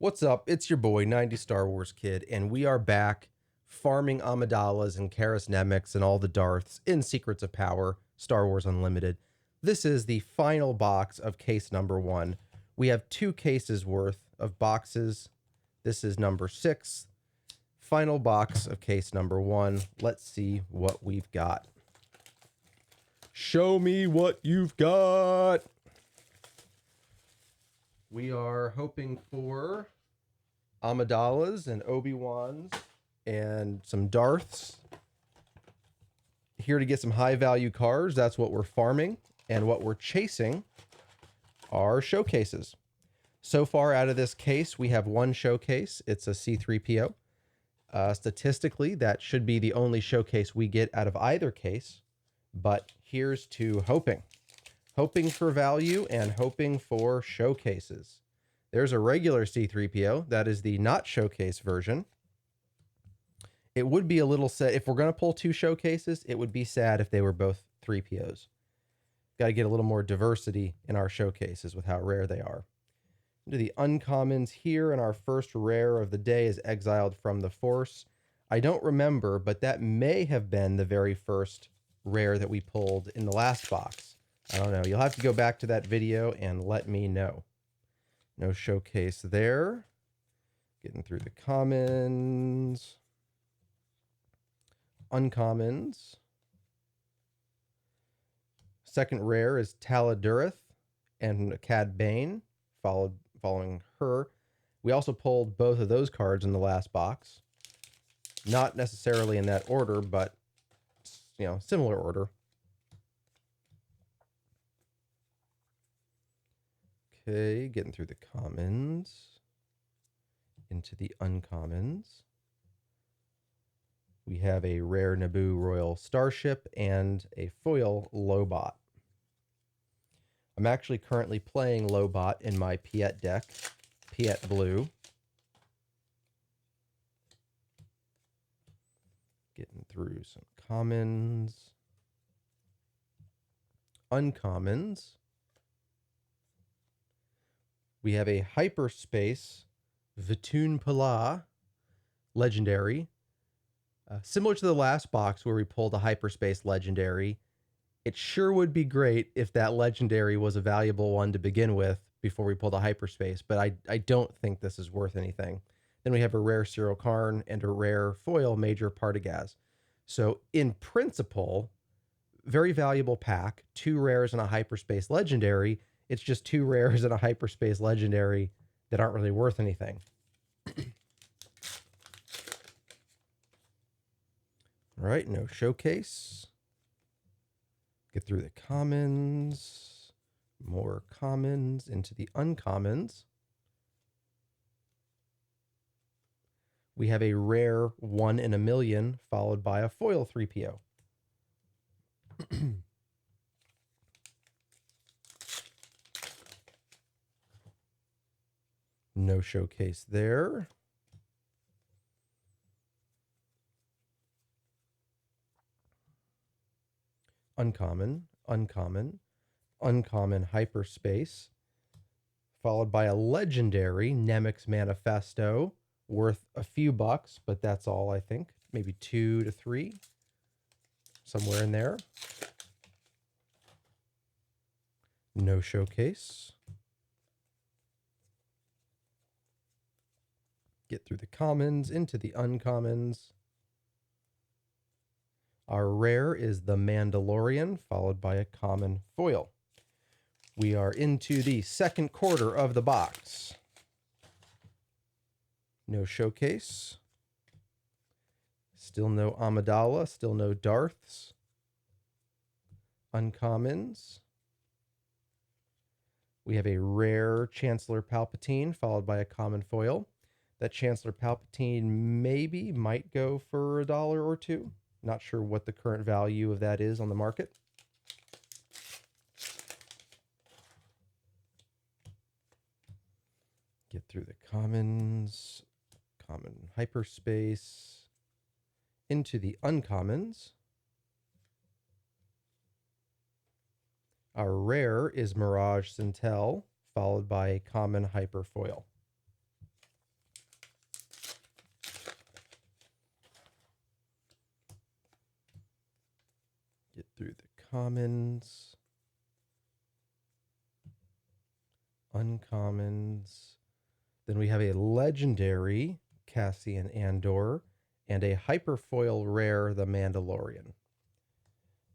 What's up? It's your boy, 90 Star Wars Kid, and we are back farming Amidala's and Karis Nemeks and all the Darths in Secrets of Power, Star Wars Unlimited. This is the final box of case number 1. We have 2 cases worth of boxes. This is number 6. Final box of case number 1. Let's see what we've got. Show me what you've got. We are hoping for Amidalas and Obi-Wans and some Darths. Here to get some high value cards. That's what we're farming. And what we're chasing are showcases. So far out of this case, we have 1 showcase. It's a C3PO. Statistically, that should be the only showcase we get out of either case. But here's to hoping. Hoping for value and hoping for showcases. There's a regular C3PO. That is the not showcase version. It would be a little sad. If we're going to pull 2 showcases, it would be sad if they were both 3POs. Got to get a little more diversity in our showcases with how rare they are. Into the uncommons here, and our first rare of the day is Exiled from the Force. I don't remember, but that may have been the very first rare that we pulled in the last box. I don't know. You'll have to go back to that video and let me know. No showcase there. Getting through the commons. Uncommons. Second rare is Taladurith and Cad Bane, following her. We also pulled both of those cards in the last box. Not necessarily in that order, but similar order. Okay, getting through the commons. Into the uncommons. We have a rare Naboo Royal Starship and a foil Lobot. I'm actually currently playing Lobot in my Piet deck, Piet Blue. Getting through some commons. Uncommons. We have a Hyperspace Vitoon Pala Legendary. Similar to the last box where we pulled a Hyperspace Legendary, it sure would be great if that Legendary was a valuable one to begin with before we pulled a Hyperspace, but I don't think this is worth anything. Then we have a rare Cyril Karn and a rare foil Major Partagaz. So in principle, very valuable pack, 2 rares and a Hyperspace Legendary. It's just 2 rares and a Hyperspace Legendary that aren't really worth anything. All right, no showcase. Get through the commons. More commons into the uncommons. We have a rare 1 in a million followed by a foil 3PO. No showcase there. Uncommon, uncommon, uncommon Hyperspace, followed by a legendary Nemeks Manifesto, worth a few bucks, but that's all, I think. Maybe 2 to 3, somewhere in there. No showcase. Get through the commons, into the uncommons. Our rare is the Mandalorian, followed by a common foil. We are into the second quarter of the box. No showcase. Still no Amidala, still no Darths. Uncommons. We have a rare Chancellor Palpatine, followed by a common foil. That Chancellor Palpatine might go for $1 or $2. Not sure what the current value of that is on the market. Get through the commons, common Hyperspace, into the uncommons. Our rare is Mirage Sintel, followed by a common Hyperfoil. through the commons, uncommons. Then we have a legendary Cassian Andor and a hyperfoil rare, the Mandalorian.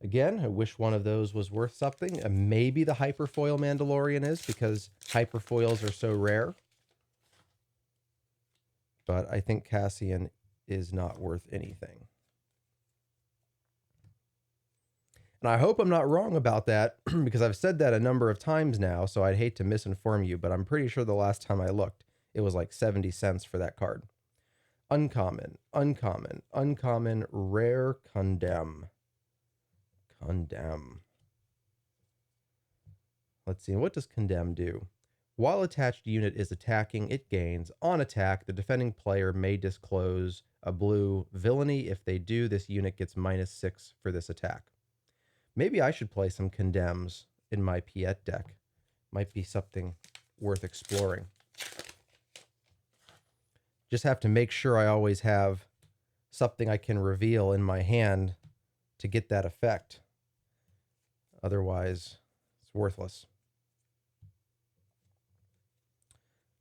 Again, I wish one of those was worth something. Maybe the hyperfoil Mandalorian is, because hyperfoils are so rare. But I think Cassian is not worth anything. And I hope I'm not wrong about that, because I've said that a number of times now, so I'd hate to misinform you, but I'm pretty sure the last time I looked, it was like 70 cents for that card. Uncommon, uncommon, uncommon, rare, condemn. Condemn. Let's see, what does condemn do? While attached unit is attacking, it gains. On attack, the defending player may disclose a blue villainy. If they do, this unit gets -6 for this attack. Maybe I should play some condemns in my Piet deck. Might be something worth exploring. Just have to make sure I always have something I can reveal in my hand to get that effect. Otherwise, it's worthless.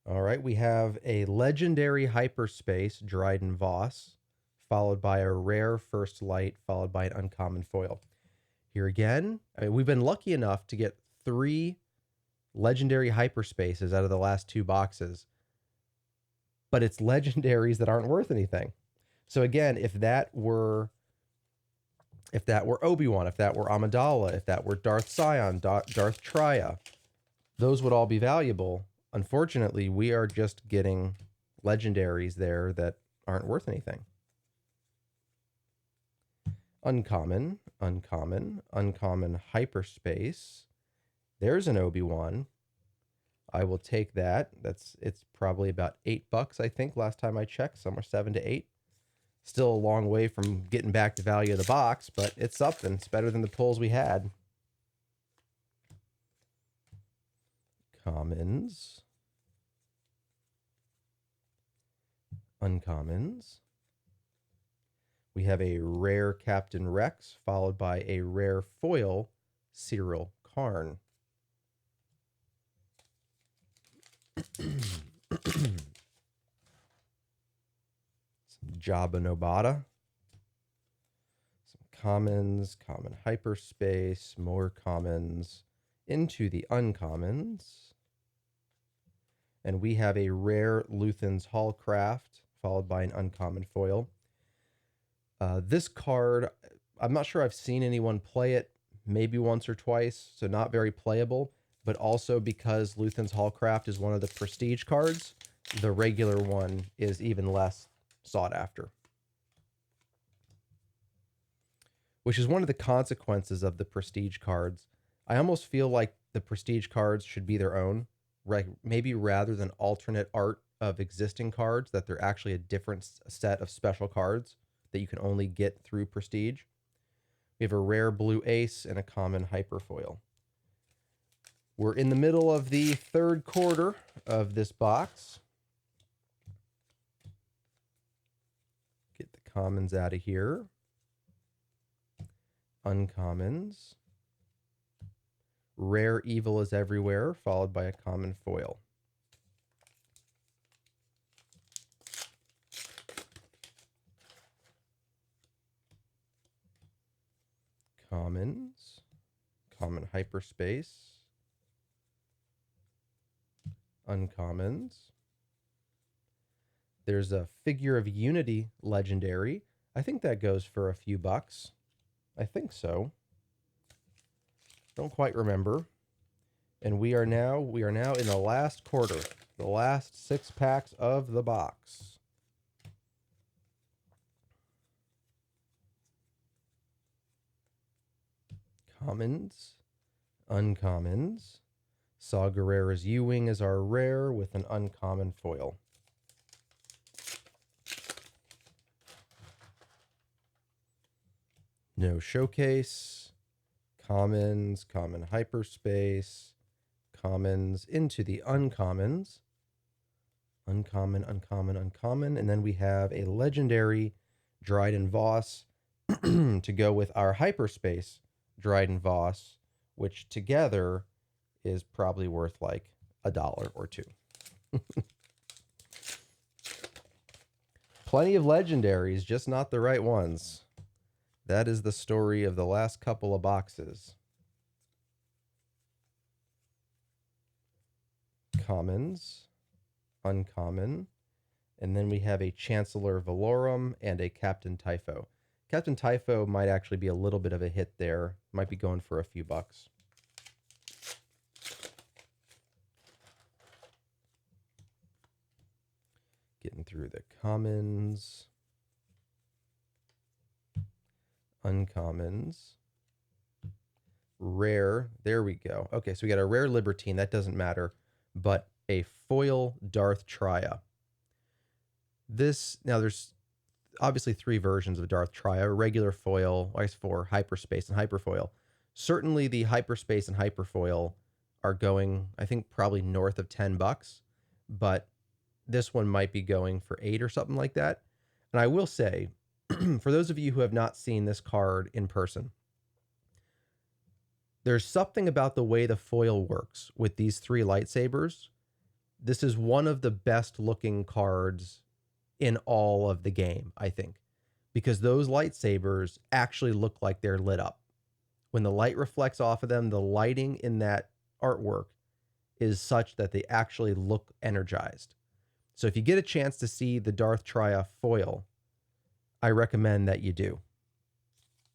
All right, we have a legendary hyperspace, Dryden Voss, followed by a rare first light, followed by an uncommon foil. Here again, I mean, we've been lucky enough to get 3 legendary hyperspaces out of the last 2 boxes, but it's legendaries that aren't worth anything. So again, if that were Obi-Wan, if that were Amidala, if that were Darth Sion, Darth Traya, those would all be valuable. Unfortunately, we are just getting legendaries there that aren't worth anything. Uncommon, uncommon, uncommon hyperspace. There's an Obi-Wan. I will take that. It's probably about $8, I think, last time I checked, somewhere 7 to 8. Still a long way from getting back the value of the box, but it's something. It's better than the pulls we had. Commons. Uncommons. We have a rare Captain Rex, followed by a rare foil Cyril Karn. Some Jabba Nobata. Some commons, common hyperspace, more commons, into the uncommons. And we have a rare Luthen's Hallcraft, followed by an uncommon foil. This card, I'm not sure I've seen anyone play it, maybe once or twice, so not very playable, but also because Luthen's Hallcraft is one of the prestige cards, the regular one is even less sought after. Which is one of the consequences of the prestige cards. I almost feel like the prestige cards should be their own, right? Maybe rather than alternate art of existing cards, that they're actually a different set of special cards that you can only get through prestige. We have a rare blue ace and a common hyperfoil. We're in the middle of the 3rd quarter of this box. Get the commons out of here. Uncommons. Rare evil is everywhere, followed by a common foil. Commons. Common hyperspace. Uncommons. There's a Figure of Unity legendary. I think that goes for a few bucks. I think so. Don't quite remember. And we are now in the last quarter, the last 6 packs of the box. Commons, uncommons. Saw Gerrera's U-Wing is our rare with an uncommon foil. No showcase. Commons, common hyperspace. Commons into the uncommons. Uncommon, uncommon, uncommon. And then we have a legendary Dryden Voss to go with our hyperspace Dryden Voss, which together is probably worth like $1 or $2. Plenty of legendaries, just not the right ones. That is the story of the last couple of boxes. Commons, uncommon, and then we have a Chancellor Valorum and a Captain Typho. Captain Typho might actually be a little bit of a hit there. Might be going for a few bucks. Getting through the commons, uncommons, rare. There we go. Okay, so we got a rare Libertine. That doesn't matter, but a foil Darth Tria. This, now there's obviously 3 versions of Darth Tria: regular foil, I guess 4, hyperspace, and hyperfoil. Certainly the hyperspace and hyperfoil are going, I think, probably north of $10, but this one might be going for 8 or something like that. And I will say, for those of you who have not seen this card in person, there's something about the way the foil works with these 3 lightsabers. This is one of the best looking cards in all of the game, I think, because those lightsabers actually look like they're lit up. When the light reflects off of them, the lighting in that artwork is such that they actually look energized. So if you get a chance to see the Darth Tria foil, I recommend that you do.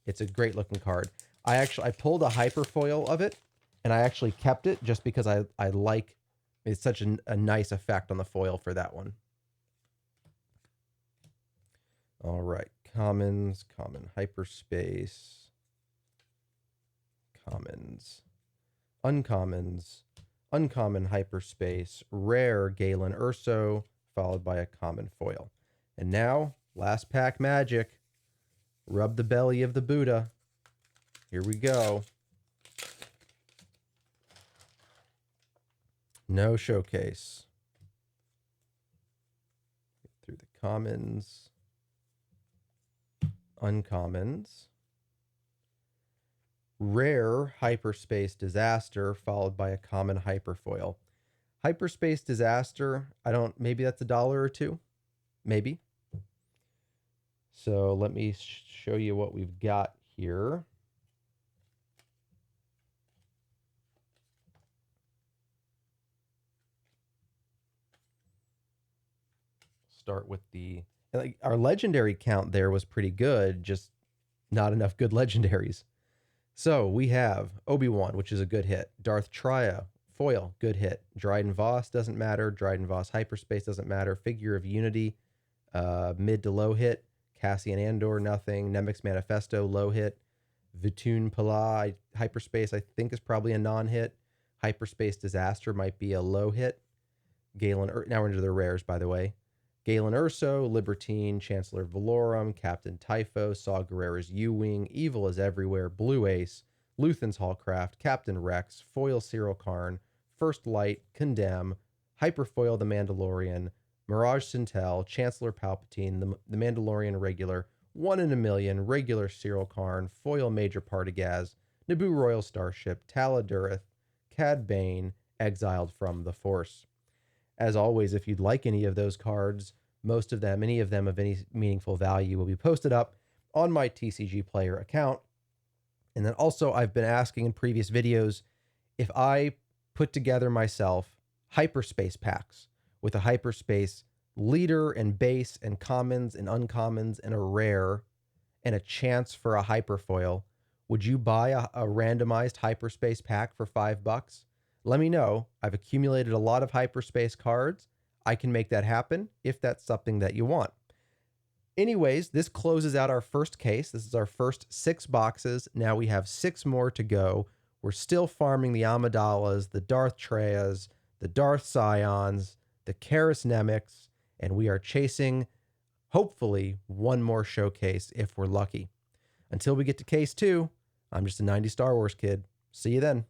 It's a great looking card. I pulled a hyper foil of it, and I actually kept it just because I like, it's such a nice effect on the foil for that one. All right, commons, common hyperspace, commons, uncommons, uncommon hyperspace, rare Galen Urso, followed by a common foil. And now, last pack magic. Rub the belly of the Buddha. Here we go. No showcase. Get through the commons, uncommons, rare hyperspace disaster, followed by a common hyperfoil. Hyperspace disaster, maybe that's $1 or $2, maybe. So let me show you what we've got here. Start with our legendary count there was pretty good, just not enough good legendaries. So we have Obi-Wan, which is a good hit. Darth Tria, foil, good hit. Dryden Voss doesn't matter. Dryden Voss hyperspace doesn't matter. Figure of Unity, mid to low hit. Cassian Andor, nothing. Nemik's Manifesto, low hit. Vitun Pala, hyperspace, I think is probably a non-hit. Hyperspace Disaster might be a low hit. Now we're into the rares, by the way. Galen Urso, Libertine, Chancellor Valorum, Captain Typho, Saw Gerrera's U-Wing, Evil is Everywhere, Blue Ace, Luthen's Hallcraft, Captain Rex, Foil Cyril Karn, First Light, Condemn, Hyperfoil the Mandalorian, Mirage Sintel, Chancellor Palpatine, the Mandalorian Regular, 1 in a Million, Regular Cyril Karn, Foil Major Partagas, Naboo Royal Starship, Tala Durith, Cad Bane, Exiled from the Force. As always, if you'd like any of those cards, any of them of any meaningful value will be posted up on my TCG Player account. And then also, I've been asking in previous videos if I put together myself hyperspace packs with a hyperspace leader and base and commons and uncommons and a rare and a chance for a hyperfoil, would you buy a randomized hyperspace pack for $5? Let me know. I've accumulated a lot of hyperspace cards. I can make that happen if that's something that you want. Anyways, this closes out our first case. This is our first 6 boxes. Now we have 6 more to go. We're still farming the Amidala's, the Darth Trias, the Darth Scions, the Karis Nemics, and we are chasing, hopefully, 1 more showcase if we're lucky. Until we get to case 2, I'm just a 90 Star Wars kid. See you then.